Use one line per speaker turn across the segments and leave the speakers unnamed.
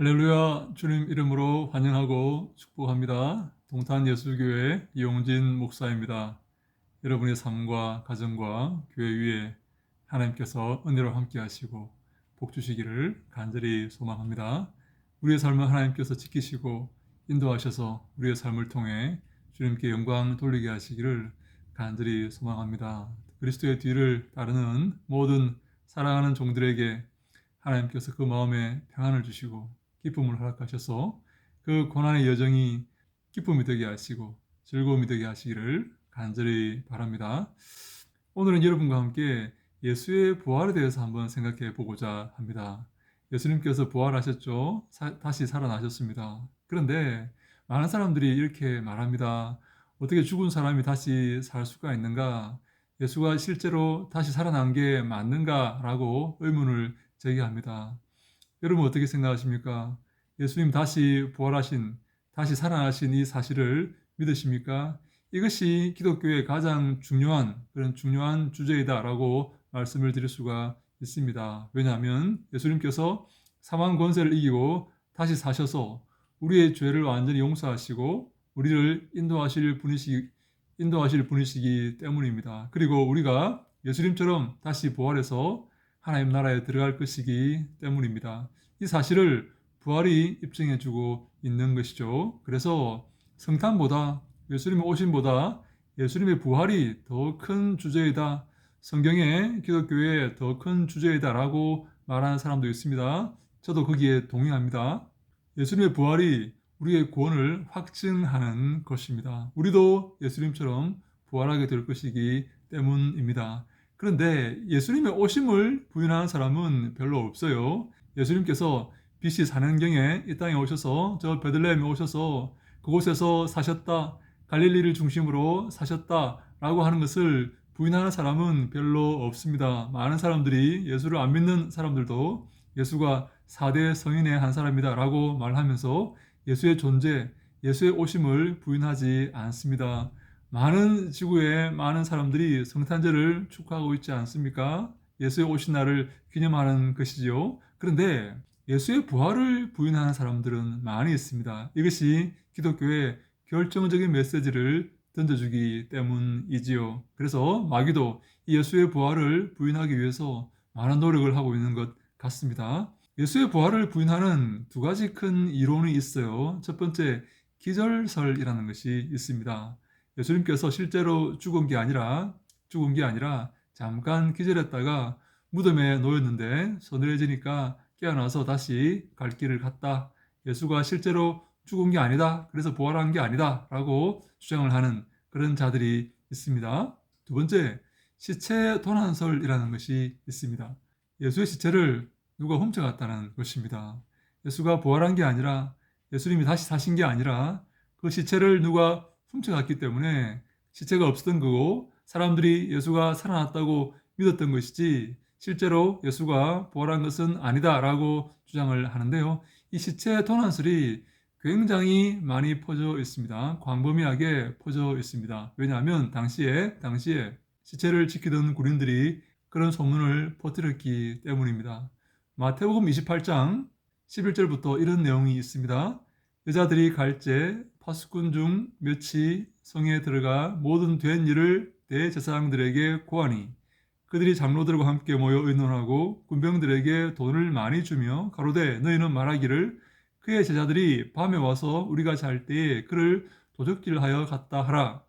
할렐루야. 주님 이름으로 환영하고 축복합니다. 동탄예수교회 이용진 목사입니다. 여러분의 삶과 가정과 교회 위에 하나님께서 은혜로 함께 하시고 복 주시기를 간절히 소망합니다. 우리의 삶을 하나님께서 지키시고 인도하셔서 우리의 삶을 통해 주님께 영광 돌리게 하시기를 간절히 소망합니다. 그리스도의 뒤를 따르는 모든 사랑하는 종들에게 하나님께서 그 마음에 평안을 주시고 기쁨을 허락하셔서 그 고난의 여정이 기쁨이 되게 하시고 즐거움이 되게 하시기를 간절히 바랍니다. 오늘은 여러분과 함께 예수의 부활에 대해서 한번 생각해 보고자 합니다. 예수님께서 부활하셨죠. 다시 살아나셨습니다. 그런데 많은 사람들이 이렇게 말합니다. 어떻게 죽은 사람이 다시 살 수가 있는가? 예수가 실제로 다시 살아난 게 맞는가? 라고 의문을 제기합니다. 여러분 어떻게 생각하십니까? 예수님 다시 부활하신, 다시 살아나신 이 사실을 믿으십니까? 이것이 기독교의 가장 중요한 그런 중요한 주제이다라고 말씀을 드릴 수가 있습니다. 왜냐하면 예수님께서 사망 권세를 이기고 다시 사셔서 우리의 죄를 완전히 용서하시고 우리를 인도하실 분이시기 때문입니다. 그리고 우리가 예수님처럼 다시 부활해서 하나님 나라에 들어갈 것이기 때문입니다. 이 사실을 부활이 입증해주고 있는 것이죠. 그래서 성탄보다 예수님의 오심보다 예수님의 부활이 더 큰 주제이다. 성경에 기독교의 더 큰 주제이다라고 말하는 사람도 있습니다. 저도 거기에 동의합니다. 예수님의 부활이 우리의 구원을 확증하는 것입니다. 우리도 예수님처럼 부활하게 될 것이기 때문입니다. 그런데 예수님의 오심을 부인하는 사람은 별로 없어요. 예수님께서 BC 4년경에 이 땅에 오셔서 저 베들레헴에 오셔서 그곳에서 사셨다, 갈릴리를 중심으로 사셨다라고 하는 것을 부인하는 사람은 별로 없습니다. 많은 사람들이 예수를 안 믿는 사람들도 예수가 4대 성인의 한 사람이다라고 말하면서 예수의 존재, 예수의 오심을 부인하지 않습니다. 많은 지구에 많은 사람들이 성탄절을 축하하고 있지 않습니까? 예수의 오신 날을 기념하는 것이지요. 그런데 예수의 부활을 부인하는 사람들은 많이 있습니다. 이것이 기독교의 결정적인 메시지를 던져주기 때문이지요. 그래서 마귀도 예수의 부활을 부인하기 위해서 많은 노력을 하고 있는 것 같습니다. 예수의 부활을 부인하는 두 가지 큰 이론이 있어요. 첫 번째, 기절설이라는 것이 있습니다. 예수님께서 실제로 죽은 게 아니라 잠깐 기절했다가 무덤에 놓였는데 서늘해지니까 깨어나서 다시 갈 길을 갔다. 예수가 실제로 죽은 게 아니다. 그래서 부활한 게 아니다. 라고 주장을 하는 그런 자들이 있습니다. 두 번째, 시체 도난설이라는 것이 있습니다. 예수의 시체를 누가 훔쳐갔다는 것입니다. 예수가 부활한 게 아니라 예수님이 다시 사신 게 아니라 그 시체를 누가 훔쳐갔기 때문에 시체가 없었던 거고 사람들이 예수가 살아났다고 믿었던 것이지 실제로 예수가 부활한 것은 아니다라고 주장을 하는데요. 이 시체 도난설이 굉장히 많이 퍼져 있습니다. 광범위하게 퍼져 있습니다. 왜냐하면 당시에 시체를 지키던 군인들이 그런 소문을 퍼뜨렸기 때문입니다. 마태복음 28장 11절부터 이런 내용이 있습니다. 여자들이 갈제 파수꾼 중 몇이 성에 들어가 모든 된 일을 대제사장들에게 고하니 그들이 장로들과 함께 모여 의논하고 군병들에게 돈을 많이 주며 가로되 너희는 말하기를 그의 제자들이 밤에 와서 우리가 잘 때에 그를 도적질하여 갔다 하라.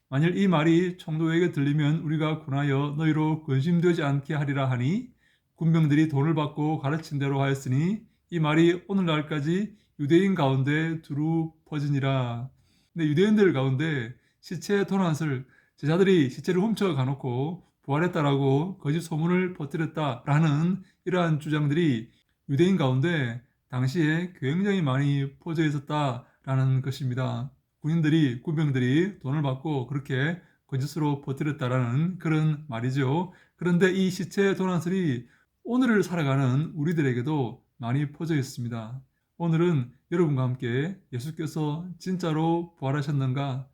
만일 이 말이 총독에게 들리면 우리가 군하여 너희로 근심되지 않게 하리라 하니 군병들이 돈을 받고 가르친 대로 하였으니 이 말이 오늘날까지 유대인 가운데 두루 퍼지니라. 근데 유대인들 가운데 시체 도난설, 제자들이 시체를 훔쳐 가놓고 부활했다라고 거짓 소문을 퍼뜨렸다라는 이러한 주장들이 유대인 가운데 당시에 굉장히 많이 퍼져 있었다라는 것입니다. 군병들이 돈을 받고 그렇게 거짓으로 퍼뜨렸다라는 그런 말이죠. 그런데 이 시체 도난설이 오늘을 살아가는 우리들에게도 많이 퍼져 있습니다. 오늘은 여러분과 함께 예수께서 진짜로 부활하셨는가,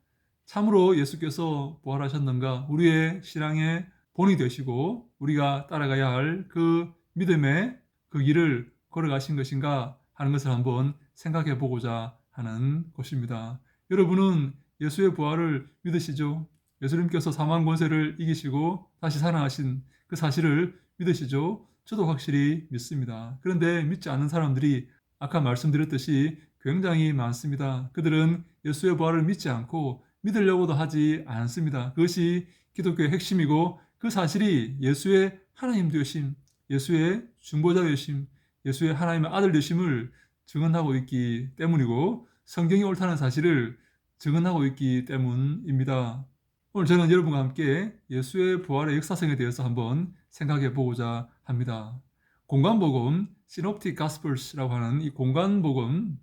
참으로 예수께서 부활하셨는가, 우리의 신앙의 본이 되시고 우리가 따라가야 할 그 믿음의 그 길을 걸어가신 것인가 하는 것을 한번 생각해 보고자 하는 것입니다. 여러분은 예수의 부활을 믿으시죠? 예수님께서 사망 권세를 이기시고 다시 살아나신 그 사실을 믿으시죠? 저도 확실히 믿습니다. 그런데 믿지 않는 사람들이 아까 말씀드렸듯이 굉장히 많습니다. 그들은 예수의 부활을 믿지 않고 믿으려고도 하지 않습니다. 그것이 기독교의 핵심이고 그 사실이 예수의 하나님 되심, 예수의 중보자 되심, 예수의 하나님의 아들 되심을 증언하고 있기 때문이고 성경이 옳다는 사실을 증언하고 있기 때문입니다. 오늘 저는 여러분과 함께 예수의 부활의 역사성에 대해서 한번 생각해 보고자 합니다. 공간복음, Synoptic Gospels라고 하는 이 공간복음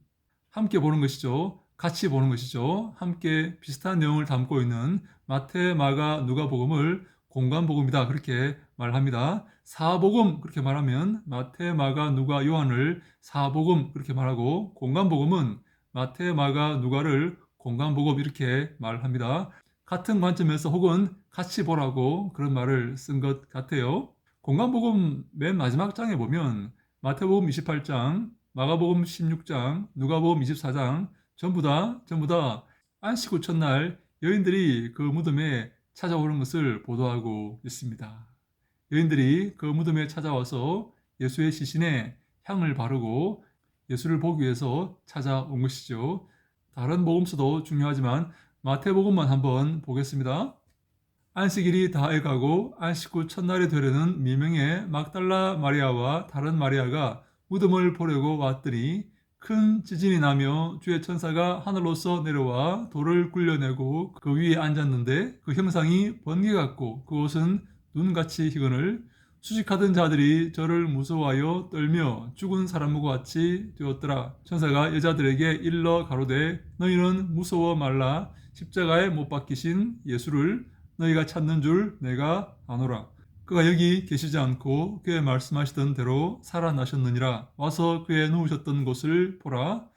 함께 보는 것이죠. 같이 보는 것이죠. 함께 비슷한 내용을 담고 있는 마태, 마가, 누가복음을 공간복음이다 그렇게 말합니다. 사복음 그렇게 말하면 마태, 마가, 누가, 요한을 사복음 그렇게 말하고 공간복음은 마태, 마가, 누가를 공간복음 이렇게 말합니다. 같은 관점에서 혹은 같이 보라고 그런 말을 쓴 것 같아요. 공간복음 맨 마지막 장에 보면 마태복음 28장, 마가복음 16장, 누가복음 24장 전부 다 안식 후 첫날 여인들이 그 무덤에 찾아오는 것을 보도하고 있습니다. 여인들이 그 무덤에 찾아와서 예수의 시신에 향을 바르고 예수를 보기 위해서 찾아온 것이죠. 다른 복음서도 중요하지만 마태복음만 한번 보겠습니다. 안식일이 다해가고 안식 후 첫날이 되려는 미명의 막달라 마리아와 다른 마리아가 무덤을 보려고 왔더니 큰 지진이 나며 주의 천사가 하늘로서 내려와 돌을 굴려내고 그 위에 앉았는데 그 형상이 번개 같고 그 옷은 눈같이 희건을 수식하던 자들이 저를 무서워하여 떨며 죽은 사람과 같이 되었더라. 천사가 여자들에게 일러 가로되 너희는 무서워 말라. 십자가에 못 박히신 예수를 너희가 찾는 줄 내가 아노라. 그가 여기 계시지 않고 그의 말씀하시던 대로 살아나셨느니라. 와서 그의 누우셨던 곳을 보라.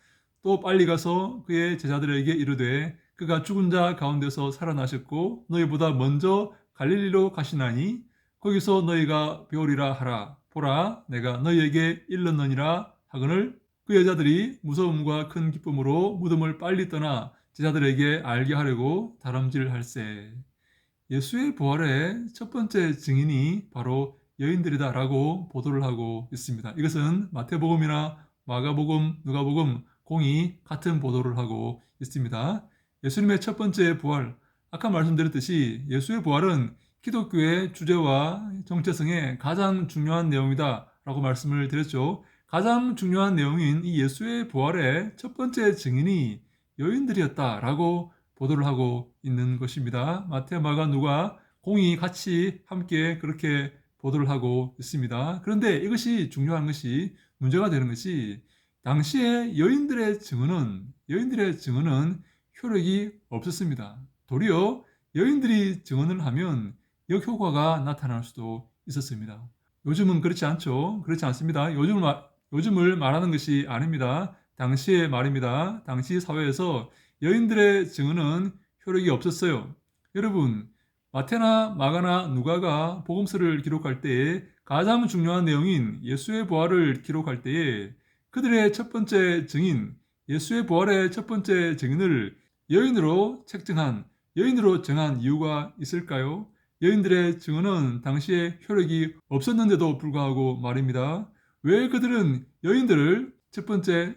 또 빨리 가서 그의 제자들에게 이르되 그가 죽은 자 가운데서 살아나셨고 너희보다 먼저 갈릴리로 가시나니 거기서 너희가 배우리라 하라. 보라 내가 너희에게 일렀느니라 하거늘 그 여자들이 무서움과 큰 기쁨으로 무덤을 빨리 떠나 제자들에게 알게 하려고 다름질할세. 예수의 부활의 첫 번째 증인이 바로 여인들이다라고 보도를 하고 있습니다. 이것은 마태복음이나 마가복음, 누가복음 공이 같은 보도를 하고 있습니다. 예수님의 첫 번째 부활, 아까 말씀드렸듯이 예수의 부활은 기독교의 주제와 정체성의 가장 중요한 내용이다 라고 말씀을 드렸죠. 가장 중요한 내용인 이 예수의 부활의 첫 번째 증인이 여인들이었다라고 보도를 하고 있는 것입니다. 마태, 마가, 누가 공이 같이 함께 그렇게 보도를 하고 있습니다. 그런데 이것이 중요한 것이 문제가 되는 것이 당시에 여인들의 증언은 효력이 없었습니다. 도리어 여인들이 증언을 하면 역효과가 나타날 수도 있었습니다. 요즘은 그렇지 않죠. 그렇지 않습니다. 요즘을 말하는 것이 아닙니다. 당시의 말입니다. 당시 사회에서 여인들의 증언은 효력이 없었어요. 여러분, 마태나 마가나 누가가 복음서를 기록할 때에 가장 중요한 내용인 예수의 부활을 기록할 때에 그들의 첫 번째 증인, 예수의 부활의 첫 번째 증인을 여인으로 정한 이유가 있을까요? 여인들의 증언은 당시에 효력이 없었는데도 불구하고 말입니다. 왜 그들은 여인들을 첫 번째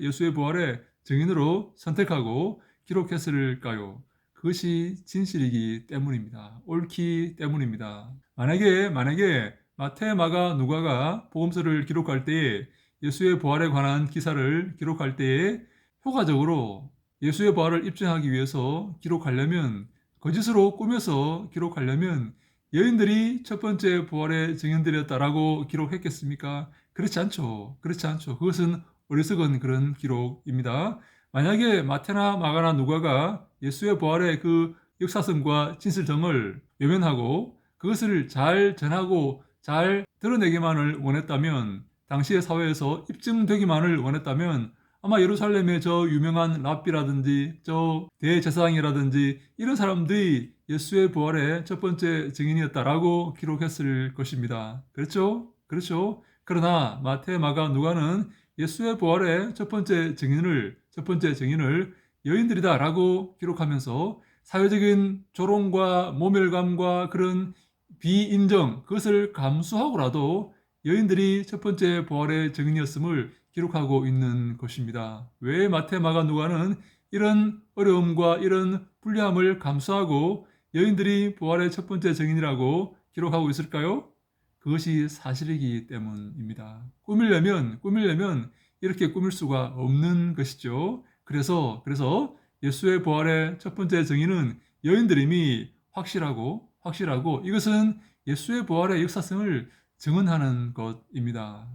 예수의 부활의 증인으로 선택하고 기록했을까요? 그것이 진실이기 때문입니다. 옳기 때문입니다. 만약에 마태, 마가, 누가가 복음서를 기록할 때에 예수의 부활에 관한 기사를 기록할 때에 효과적으로 예수의 부활을 입증하기 위해서 기록하려면 거짓으로 꾸며서 기록하려면 여인들이 첫 번째 부활의 증인들이었다라고 기록했겠습니까? 그렇지 않죠. 그것은 어리석은 그런 기록입니다. 만약에 마태나 마가나 누가가 예수의 부활의 그 역사성과 진실성을 외면하고 그것을 잘 전하고 잘 드러내기만을 원했다면 당시의 사회에서 입증되기만을 원했다면 아마 예루살렘의 저 유명한 랍비라든지 저 대제사장이라든지 이런 사람들이 예수의 부활의 첫 번째 증인이었다라고 기록했을 것입니다. 그렇죠? 그러나 마태, 마가, 누가는 예수의 부활의 첫 번째 증인을 여인들이다라고 기록하면서 사회적인 조롱과 모멸감과 그런 비인정, 그것을 감수하고라도 여인들이 첫 번째 부활의 증인이었음을 기록하고 있는 것입니다. 왜 마태, 마가, 누가는 이런 어려움과 이런 불리함을 감수하고 여인들이 부활의 첫 번째 증인이라고 기록하고 있을까요? 그것이 사실이기 때문입니다. 꾸밀려면 이렇게 꾸밀 수가 없는 것이죠. 그래서 예수의 부활의 첫 번째 증인은 여인들임이 확실하고 이것은 예수의 부활의 역사성을 증언하는 것입니다.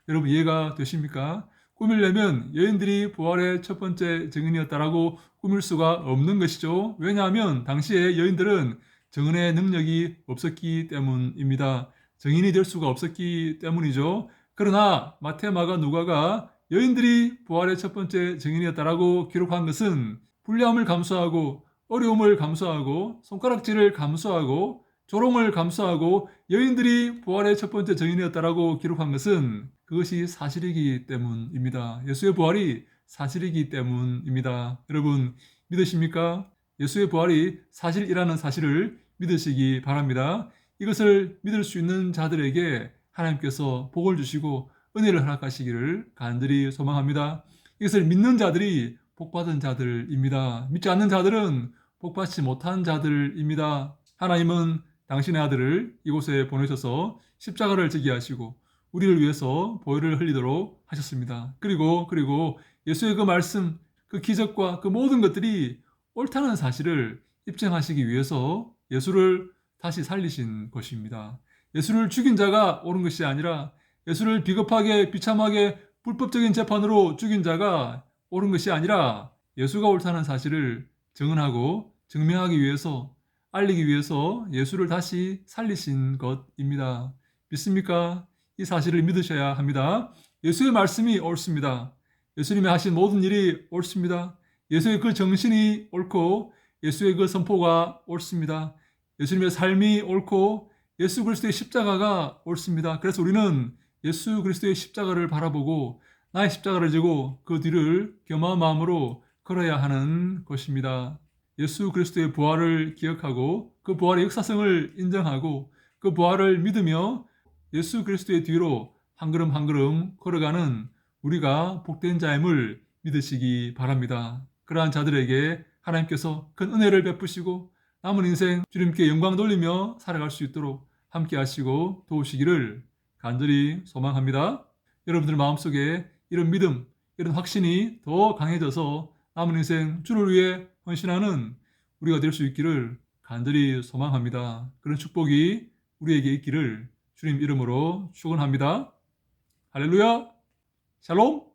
여러분 이해가 되십니까? 꾸밀려면 여인들이 부활의 첫 번째 증인이었다라고 꾸밀 수가 없는 것이죠. 왜냐하면 당시에 여인들은 증언의 능력이 없었기 때문입니다. 증인이 될 수가 없었기 때문이죠. 그러나 마태, 마가, 누가가 여인들이 부활의 첫 번째 증인이었다라고 기록한 것은 불리함을 감수하고 어려움을 감수하고 손가락질을 감수하고 조롱을 감수하고 여인들이 부활의 첫 번째 증인이었다라고 기록한 것은 그것이 사실이기 때문입니다. 예수의 부활이 사실이기 때문입니다. 여러분 믿으십니까? 예수의 부활이 사실이라는 사실을 믿으시기 바랍니다. 이것을 믿을 수 있는 자들에게 하나님께서 복을 주시고 은혜를 허락하시기를 간절히 소망합니다. 이것을 믿는 자들이 복받은 자들입니다. 믿지 않는 자들은 복받지 못한 자들입니다. 하나님은 당신의 아들을 이곳에 보내셔서 십자가를 지게 하시고 우리를 위해서 보혈을 흘리도록 하셨습니다. 그리고 예수의 그 말씀, 그 기적과 그 모든 것들이 옳다는 사실을 입증하시기 위해서 예수를 다시 살리신 것입니다. 예수를 죽인 자가 옳은 것이 아니라 예수를 비겁하게 비참하게 불법적인 재판으로 죽인 자가 옳은 것이 아니라 예수가 옳다는 사실을 증언하고 증명하기 위해서 알리기 위해서 예수를 다시 살리신 것입니다. 믿습니까? 이 사실을 믿으셔야 합니다. 예수의 말씀이 옳습니다. 예수님이 하신 모든 일이 옳습니다. 예수의 그 정신이 옳고 예수의 그 선포가 옳습니다. 예수님의 삶이 옳고 예수 그리스도의 십자가가 옳습니다. 그래서 우리는 예수 그리스도의 십자가를 바라보고 나의 십자가를 지고 그 뒤를 겸허한 마음으로 걸어야 하는 것입니다. 예수 그리스도의 부활을 기억하고 그 부활의 역사성을 인정하고 그 부활을 믿으며 예수 그리스도의 뒤로 한 걸음 한 걸음 걸어가는 우리가 복된 자임을 믿으시기 바랍니다. 그러한 자들에게 하나님께서 큰 은혜를 베푸시고 남은 인생 주님께 영광 돌리며 살아갈 수 있도록 함께 하시고 도우시기를 간절히 소망합니다. 여러분들 마음속에 이런 믿음, 이런 확신이 더 강해져서 남은 인생 주를 위해 헌신하는 우리가 될 수 있기를 간절히 소망합니다. 그런 축복이 우리에게 있기를 주님 이름으로 축원합니다. 할렐루야! 샬롬!